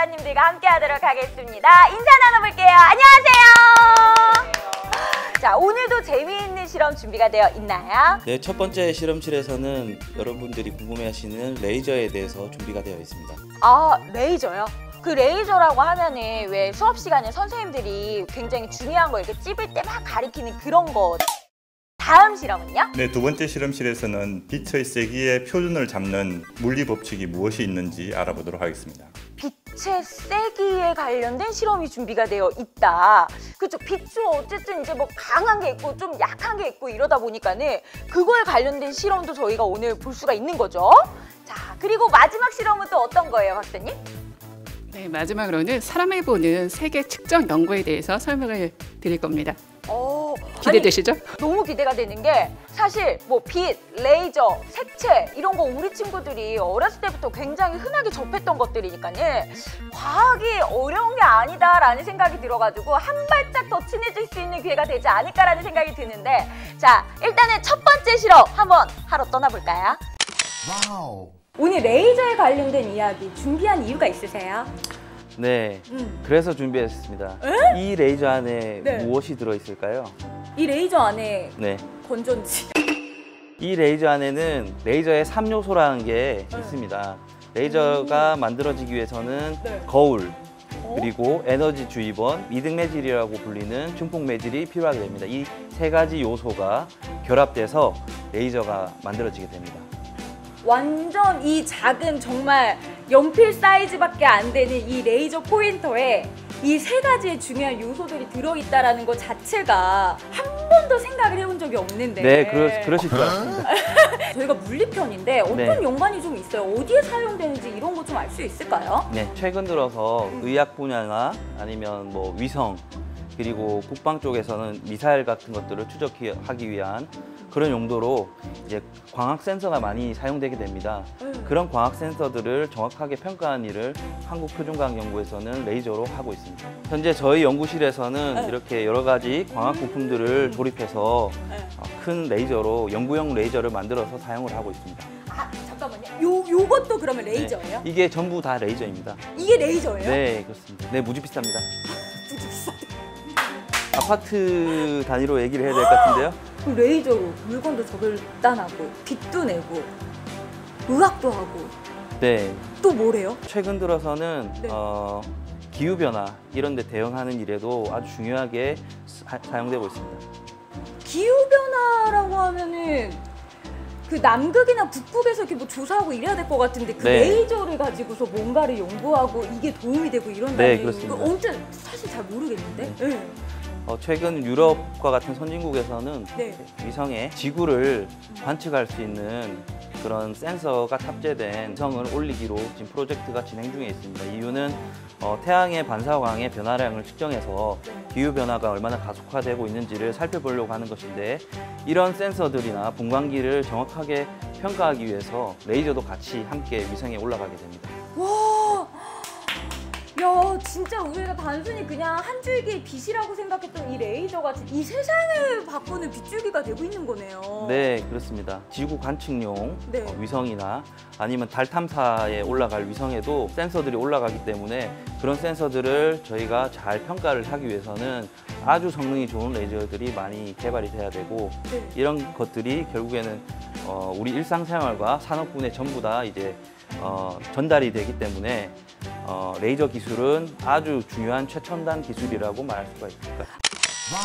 박사님들과 함께 하도록 하겠습니다. 인사 나눠볼게요. 안녕하세요. 자, 오늘도 재미있는 실험 준비가 되어 있나요? 네, 첫 번째 실험실에서는 여러분들이 궁금해하시는 레이저에 대해서 준비가 되어 있습니다. 아, 레이저요? 그 레이저라고 하면은 왜 수업 시간에 선생님들이 굉장히 중요한 거 이렇게 찝을 때 막 가리키는 그런 거. 다음 실험은요? 네, 두 번째 실험실에서는 빛의 세기의 표준을 잡는 물리 법칙이 무엇이 있는지 알아보도록 하겠습니다. 빛의 세기에 관련된 실험이 준비가 되어 있다. 그렇죠. 빛도 어쨌든 이제 뭐 강한 게 있고 좀 약한 게 있고 이러다 보니까는 그거에 관련된 실험도 저희가 오늘 볼 수가 있는 거죠. 자, 그리고 마지막 실험은 또 어떤 거예요, 박사님? 네, 마지막으로는 사람이 보는 세계 측정 연구에 대해서 설명을 드릴 겁니다. 기대되시죠? 아니, 너무 기대가 되는 게 사실 뭐 빛, 레이저, 색채 이런 거 우리 친구들이 어렸을 때부터 굉장히 흔하게 접했던 것들이니까는 과학이 어려운 게 아니다라는 생각이 들어가지고 한 발짝 더 친해질 수 있는 기회가 되지 않을까라는 생각이 드는데, 자, 일단은 첫 번째 실험 한번 하러 떠나볼까요? 와우. 오늘 레이저에 관련된 이야기 준비한 이유가 있으세요? 네, 그래서 준비했습니다. 이 레이저 안에 무엇이 들어있을까요? 이 레이저 안에 네, 건전지. 이 레이저 안에는 레이저의 3요소라는 게 있습니다. 레이저가 만들어지기 위해서는 거울, 그리고 에너지 주입원, 미등매질이라고 불리는 중폭매질이 필요하게 됩니다. 이 세 가지 요소가 결합돼서 레이저가 만들어지게 됩니다. 완전 이 작은 정말 연필 사이즈밖에 안 되는 이 레이저 포인터에 이 세 가지의 중요한 요소들이 들어있다는 것 자체가 한 번도 생각을 해본 적이 없는데. 네, 그러실 줄 알았습니다. 저희가 물리편인데 어떤 연관이 좀 있어요? 어디에 사용되는지 이런 거 좀 알 수 있을까요? 네, 최근 들어서 의학 분야나 아니면 뭐 위성, 그리고 국방 쪽에서는 미사일 같은 것들을 추적하기 위한 그런 용도로 이제 광학 센서가 많이 사용되게 됩니다. 그런 광학 센서들을 정확하게 평가한 일을 한국표준과학연구에서는 레이저로 하고 있습니다. 현재 저희 연구실에서는 이렇게 여러 가지 광학 부품들을 조립해서 큰 레이저로 연구용 레이저를 만들어서 사용을 하고 있습니다. 아, 잠깐만요. 요것도 그러면 레이저예요? 네, 이게 전부 다 레이저입니다. 이게 레이저예요? 네, 그렇습니다. 네, 무지 비쌉니다. 무지 비싸. 아파트 단위로 얘기를 해야 될 것 같은데요. 그럼 레이저로 물건도 절단하고 빛도 내고 의학도 하고. 네. 또 뭐래요? 최근 들어서는 기후변화 이런 데 대응하는 일에도 아주 중요하게 사용되고 있습니다. 기후변화라고 하면은 그 남극이나 북극에서 이렇게 뭐 조사하고 이래야 될 것 같은데 그 레이저를 가지고서 뭔가를 연구하고 이게 도움이 되고 이런다니. 네, 그렇습니다. 언제 사실 잘 모르겠는데. 네. 최근 유럽과 같은 선진국에서는 위성에 지구를 관측할 수 있는 그런 센서가 탑재된 위성을 올리기로 지금 프로젝트가 진행 중에 있습니다. 이유는 태양의 반사광의 변화량을 측정해서 기후변화가 얼마나 가속화되고 있는지를 살펴보려고 하는 것인데, 이런 센서들이나 분광기를 정확하게 평가하기 위해서 레이저도 같이 함께 위성에 올라가게 됩니다. 와, 야, 진짜 우리가 단순히 그냥 한 줄기의 빛이라고 생각했던 이 레이저가 이 세상을 바꾸는 빗줄기가 되고 있는 거네요. 네, 그렇습니다. 지구 관측용 위성이나 아니면 달 탐사에 올라갈 위성에도 센서들이 올라가기 때문에 그런 센서들을 저희가 잘 평가를 하기 위해서는 아주 성능이 좋은 레이저들이 많이 개발이 돼야 되고, 이런 것들이 결국에는 우리 일상생활과 산업군에 전부 다 이제 전달이 되기 때문에 레이저 기술은 아주 중요한 최첨단 기술이라고 말할 수가 있습니다.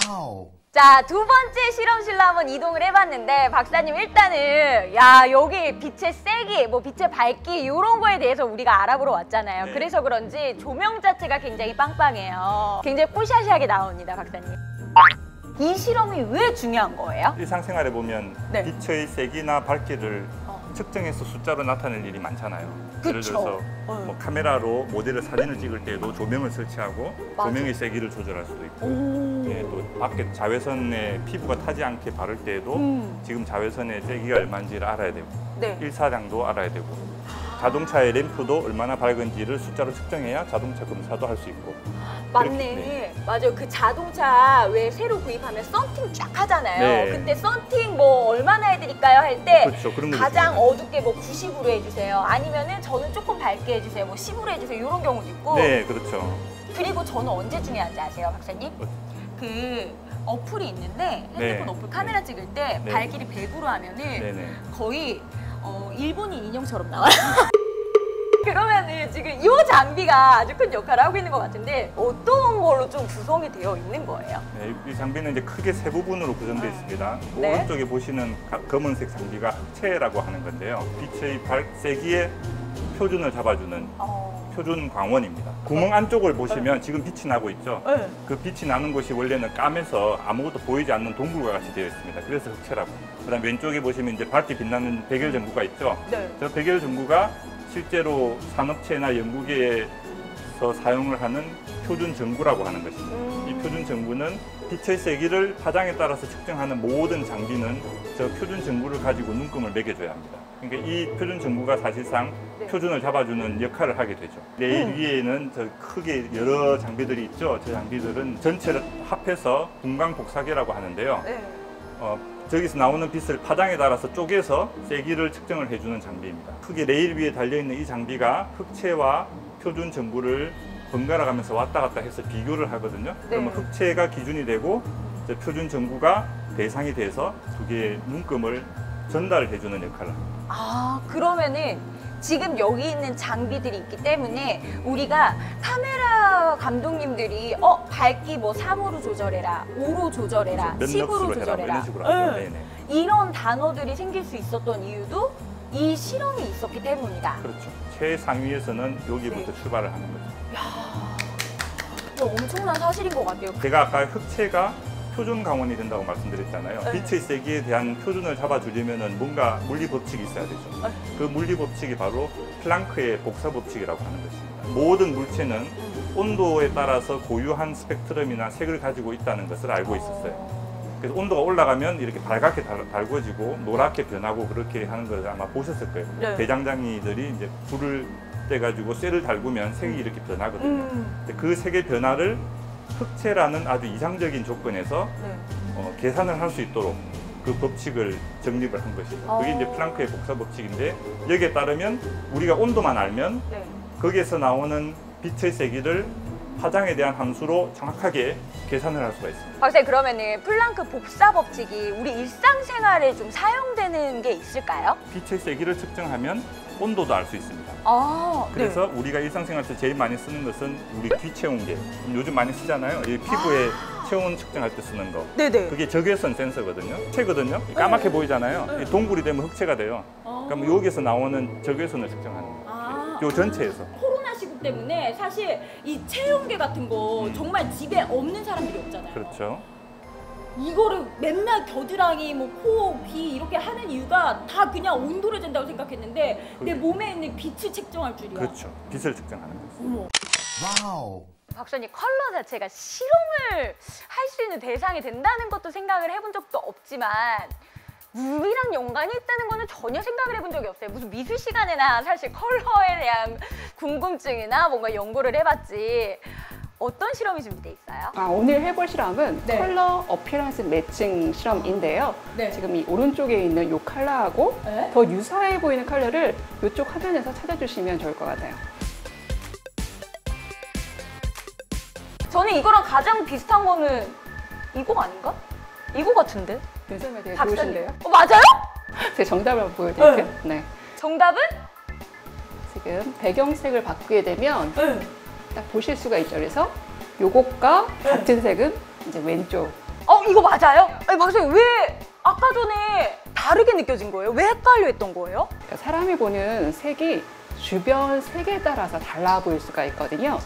와우. 자, 두 번째 실험실로 한번 이동을 해봤는데, 박사님 일단은 여기 빛의 세기, 뭐 빛의 밝기 이런 거에 대해서 우리가 알아보러 왔잖아요. 그래서 그런지 조명 자체가 굉장히 빵빵해요. 굉장히 뽀샤시하게 나옵니다, 박사님. 이 실험이 왜 중요한 거예요? 일상생활에 보면 빛의 세기나 밝기를 측정해서 숫자로 나타낼 일이 많잖아요. 예를 들어서 뭐 카메라로 모델의 사진을 찍을 때에도 조명을 설치하고 조명의 세기를 조절할 수도 있고, 또 밖에 자외선에 피부가 타지 않게 바를 때에도 지금 자외선의 세기가 얼마인지를 알아야 되고 일사량도 알아야 되고, 자동차의 램프도 얼마나 밝은지를 숫자로 측정해야 자동차 검사도 할 수 있고. 맞네. 네. 맞아요. 그 자동차 왜 새로 구입하면 썬팅 쫙 하잖아요. 네. 그때 썬팅 뭐 얼마나 해드릴까요? 할 때 그렇죠. 그런 거 가장 있습니다. 어둡게 뭐 90으로 해주세요. 아니면은 저는 조금 밝게 해주세요. 뭐 10으로 해주세요. 이런 경우도 있고. 네, 그렇죠. 그리고 저는 언제 중요한지 아세요, 박사님? 그 어플이 있는데 핸드폰 네. 어플 카메라 찍을 때 네. 밝기를 100으로 하면은 네네. 거의 일본인 인형처럼 나와요. 그러면은 지금 이 장비가 아주 큰 역할을 하고 있는 것 같은데 어떤 걸로 좀 구성이 되어 있는 거예요? 네, 이 장비는 이제 크게 세 부분으로 구성되어 있습니다. 네. 오른쪽에 보시는 검은색 장비가 흑채라고 하는 건데요. 빛의 세기의 표준을 잡아주는 표준 광원입니다. 구멍 안쪽을 보시면 지금 빛이 나고 있죠. 네. 그 빛이 나는 곳이 원래는 까매서 아무것도 보이지 않는 동굴과 같이 되어 있습니다. 그래서 흑채라고. 그다음 왼쪽에 보시면 이제 밝게 빛나는 백열 전구가 있죠. 네. 저 백열 전구가 실제로 산업체나 연구계에서 사용을 하는 표준 전구라고 하는 것입니다. 이 표준 전구는 빛의 세기를 파장에 따라서 측정하는 모든 장비는 저 표준 전구를 가지고 눈금을 매겨줘야 합니다. 그러니까 이 표준 전구가 사실상 네. 표준을 잡아주는 역할을 하게 되죠. 레일 위에는 저 크게 여러 장비들이 있죠. 저 장비들은 전체를 합해서 분광 복사계라고 하는데요. 네. 저기서 나오는 빛을 파장에 따라서 쪼개서 세기를 측정을 해주는 장비입니다. 크게 레일 위에 달려있는 이 장비가 흑채와 표준 전구를 번갈아 가면서 왔다 갔다 해서 비교를 하거든요. 네. 그러면 흑채가 기준이 되고 저 표준 전구가 대상이 돼서 두 개의 눈금을 전달해주는 역할을 합니다. 아, 그러면은 지금 여기 있는 장비들이 있기 때문에 우리가 카메라 감독님들이 밝기 뭐 3으로 조절해라, 5로 조절해라, 몇 10으로 넉스로 해라, 뭐 조절해라 이런 식으로 하죠. 네. 네네. 이런 단어들이 생길 수 있었던 이유도 이 실험이 있었기 때문이다. 그렇죠. 최상위에서는 여기부터 네. 출발을 하는 거죠. 이거 엄청난 사실인 것 같아요. 제가 아까 흑채가 표준 강원이 된다고 말씀드렸잖아요. 네. 빛의 세기에 대한 표준을 잡아주려면 뭔가 물리 법칙이 있어야 되죠. 네. 그 물리 법칙이 바로 플랑크의 복사 법칙이라고 하는 것입니다. 모든 물체는 온도에 따라서 고유한 스펙트럼이나 색을 가지고 있다는 것을 알고 있었어요. 그래서 온도가 올라가면 이렇게 밝게 달궈지고 노랗게 변하고 그렇게 하는 걸 아마 보셨을 거예요. 네. 대장장이들이 이제 불을 떼가지고 쇠를 달구면 색이 이렇게 변하거든요. 근데 그 색의 변화를 흑채라는 아주 이상적인 조건에서 네. 계산을 할 수 있도록 그 법칙을 정립을 한 것이죠. 그게 이제 플랑크의 복사 법칙인데 여기에 따르면 우리가 온도만 알면 네. 거기에서 나오는 빛의 세기를 파장에 대한 함수로 정확하게 계산을 할 수가 있습니다. 박사님, 그러면은 플랑크 복사 법칙이 우리 일상생활에 좀 사용되는 게 있을까요? 빛의 세기를 측정하면 온도도 알 수 있습니다. 아, 그래서 우리가 일상생활에서 제일 많이 쓰는 것은 우리 귀 체온계. 요즘 많이 쓰잖아요. 이 피부에 체온 측정할 때 쓰는 거. 네네. 그게 적외선 센서거든요. 흑채거든요. 까맣게 보이잖아요. 이 동굴이 되면 흑채가 돼요. 그럼 여기서 나오는 적외선을 측정하는 거예요. 요 전체에서. 코로나 시국 때문에 사실 이 체온계 같은 거 정말 집에 없는 사람들이 없잖아요. 그렇죠. 이거를 맨날 겨드랑이, 뭐 코, 귀 이렇게 하는 이유가 다 그냥 온도를 잰다고 생각했는데 내 몸에 있는 빛을 측정할 줄이야. 그렇죠. 빛을 측정하는 거죠. 어머. 와우. 박사님, 컬러 자체가 실험을 할 수 있는 대상이 된다는 것도 생각을 해본 적도 없지만 물이랑 연관이 있다는 거는 전혀 생각을 해본 적이 없어요. 무슨 미술 시간에나 사실 컬러에 대한 궁금증이나 뭔가 연구를 해봤지. 어떤 실험이 준비돼 있어요? 오늘 해볼 실험은 네. 컬러 어피어런스 매칭 실험인데요. 네. 지금 이 오른쪽에 있는 이 컬러하고 네? 더 유사해 보이는 컬러를 이쪽 화면에서 찾아주시면 좋을 것 같아요. 저는 이거랑 가장 비슷한 거는 이거 아닌가? 이거 같은데? 윤쌤이 되게 박사님. 좋으신데요? 맞아요? 제가 정답을 한번 보여드릴게요. 네. 정답은? 지금 배경색을 바꾸게 되면 네. 딱 보실 수가 있죠. 그래서 요것과 같은 색은 이제 왼쪽. 이거 맞아요? 아니, 박사님, 왜 아까 전에 다르게 느껴진 거예요? 왜 헷갈려 했던 거예요? 그러니까 사람이 보는 색이 주변 색에 따라서 달라 보일 수가 있거든요.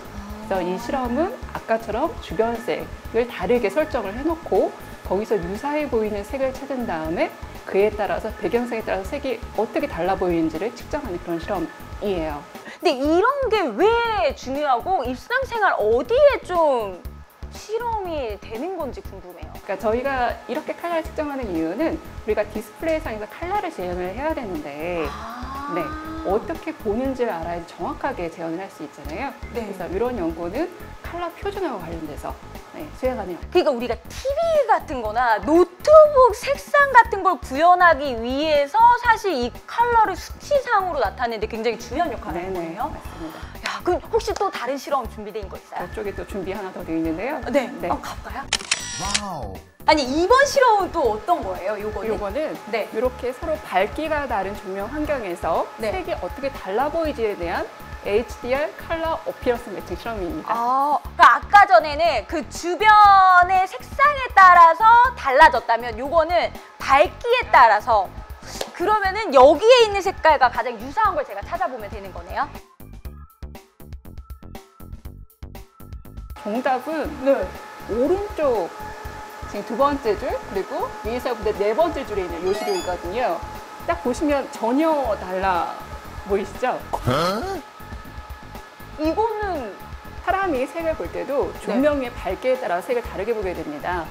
그래서 이 실험은 아까처럼 주변 색을 다르게 설정을 해놓고 거기서 유사해 보이는 색을 찾은 다음에 그에 따라서 배경색에 따라서 색이 어떻게 달라 보이는지를 측정하는 그런 실험이에요. 근데 이런 게 왜 중요하고 일상생활 어디에 좀 실험이 되는 건지 궁금해요. 그러니까 저희가 이렇게 컬러를 측정하는 이유는 우리가 디스플레이상에서 컬러를 재현을 해야 되는데 네. 어떻게 보는지를 알아야 정확하게 재현을 할 수 있잖아요. 네. 그래서 이런 연구는 컬러 표준화와 관련돼서 수행하는 연구. 그러니까 우리가 TV 같은 거나 노트북 색상 같은 걸 구현하기 위해서 사실 이 컬러를 수치상으로 나타내는데 굉장히 중요한 역할을 하는 거예요? 맞습니다. 야, 그럼 혹시 또 다른 실험 준비된 거 있어요? 저쪽에 또 준비 하나 더 되어 있는데요. 네. 한번 가볼까요? 와우. 아니, 이번 실험은 또 어떤 거예요, 요거는? 요거는 네. 이렇게 서로 밝기가 다른 조명 환경에서 네. 색이 어떻게 달라 보이지에 대한 HDR 컬러 어피어런스 매칭 실험입니다. 그러니까 아까 전에는 그 주변의 색상에 따라서 달라졌다면 요거는 밝기에 따라서, 그러면은 여기에 있는 색깔과 가장 유사한 걸 제가 찾아보면 되는 거네요? 정답은 네. 오른쪽 지금 두 번째 줄, 그리고 위에서부터 네 번째 줄에 있는 요 시료이거든요. 딱 보시면 전혀 달라 보이시죠? 이거는 사람이 색을 볼 때도 조명의 밝기에 따라 색을 다르게 보게 됩니다.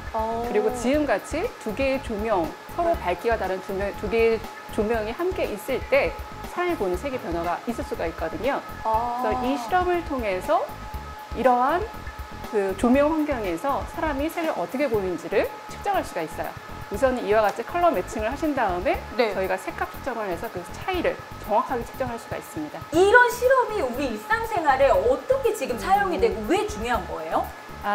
그리고 지금같이 두 개의 조명, 서로 밝기가 다른 두 개의 조명이 함께 있을 때 사람이 보는 색의 변화가 있을 수가 있거든요. 그래서 이 실험을 통해서 이러한 그 조명 환경에서 사람이 색을 어떻게 보는지를 측정할 수가 있어요. 우선 이와 같이 컬러 매칭을 하신 다음에 네. 저희가 색값 측정을 해서 그 차이를 정확하게 측정할 수가 있습니다. 이런 실험이 우리 일상생활에 어떻게 지금 사용이 되고 왜 중요한 거예요?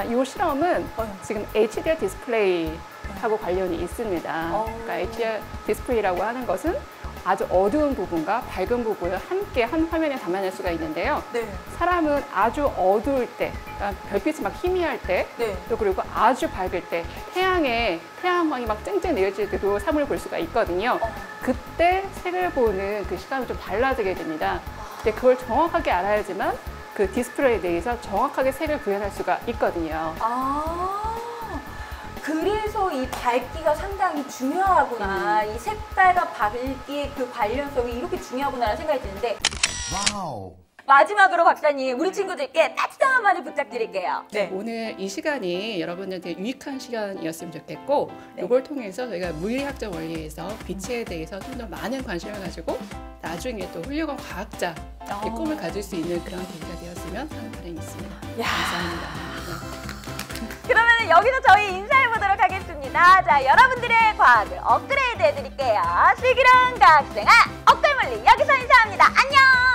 이 실험은 지금 HDR 디스플레이하고 관련이 있습니다. 그러니까 HDR 디스플레이라고 하는 것은 아주 어두운 부분과 밝은 부분을 함께 한 화면에 담아낼 수가 있는데요. 네. 사람은 아주 어두울 때, 그러니까 별빛이 막 희미할 때, 네. 또 그리고 아주 밝을 때, 태양광이 막 쨍쨍 내려질 때도 사물을 볼 수가 있거든요. 그때 색을 보는 그 시간이 좀 달라지게 됩니다. 근데 그걸 정확하게 알아야지만 그 디스플레이 내에서 정확하게 색을 구현할 수가 있거든요. 그래서 이 밝기가 상당히 중요하구나. 이 색깔과 밝기의 그 관련성이 이렇게 중요하구나라는 생각이 드는데. 와우. 마지막으로 박사님, 우리 친구들께 따뜻한 한마디 부탁드릴게요. 네. 오늘 이 시간이 여러분들한테 유익한 시간이었으면 좋겠고, 이걸 통해서 저희가 물리학적 원리에서 빛에 대해서 좀 더 많은 관심을 가지고 나중에 또 훌륭한 과학자의 꿈을 가질 수 있는 그런 계기가 되었으면 하는 바람이 있습니다. 감사합니다. 그러면 여기서 저희 인사해보도록 하겠습니다. 자, 여러분들의 과학을 업그레이드 해드릴게요. 슬기로운 과학생활 업글물리 여기서 인사합니다. 안녕!